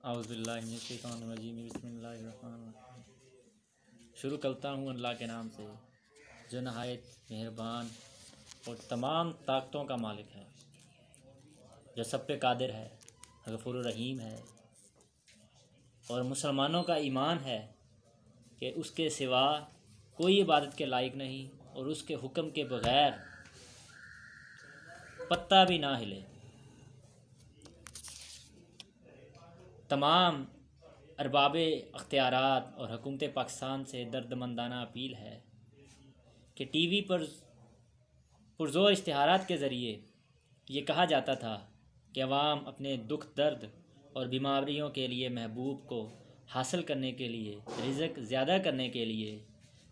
اعوذ باللہ من الشیطان الرجیم بسم اللہ الرحمن الرحیم۔ شروع کرتا ہوں اللہ کے نام سے جو نہایت مہربان اور تمام طاقتوں کا مالک ہے، جو سب پہ قادر ہے، غفور الرحیم ہے، اور مسلمانوں کا ایمان ہے کہ اس کے سوا کوئی عبادت کے لائق نہیں اور اس کے حکم کے بغیر پتہ بھی نہ ہلے۔ تمام ارباب اختیارات اور حکومت پاکستان سے دردمندانہ اپیل ہے کہ ٹی وی پر پرزور اشتہارات کے ذریعے یہ کہا جاتا تھا کہ عوام اپنے دکھ درد اور بیماریوں کے لیے محبوب کو حاصل کرنے کے لیے، رزق زیادہ کرنے کے لیے،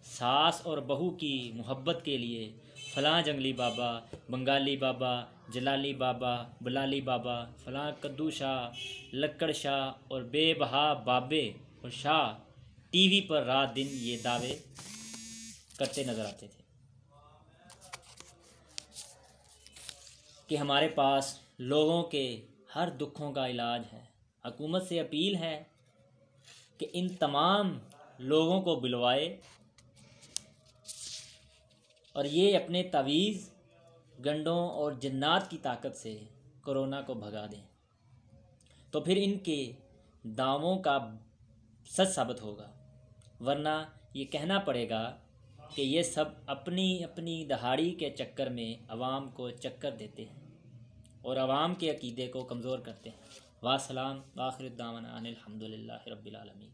ساس اور بہو کی محبت کے لیے فلاں جنگلی بابا، بنگالی بابا، جلالی بابا، بلالی بابا، فلاں کدو شاہ، لکڑ شاہ اور بے بہا بابے اور شاہ ٹی وی پر رات دن یہ دعوے کرتے نظر آتے تھے کہ ہمارے پاس لوگوں کے ہر دکھوں کا علاج ہے۔ حکومت سے اپیل ہے کہ ان تمام لوگوں کو بلوائے اور یہ اپنے تعویذ، گنڈوں اور جنات کی طاقت سے کرونا کو بھگا دیں، تو پھر ان کے دعووں کا سچ ثابت ہوگا، ورنہ یہ کہنا پڑے گا کہ یہ سب اپنی اپنی دہاڑی کے چکر میں عوام کو چکر دیتے ہیں اور عوام کے عقیدے کو کمزور کرتے ہیں۔ واسلام، آخر الدعوانا ان الحمدللہ رب العالمین۔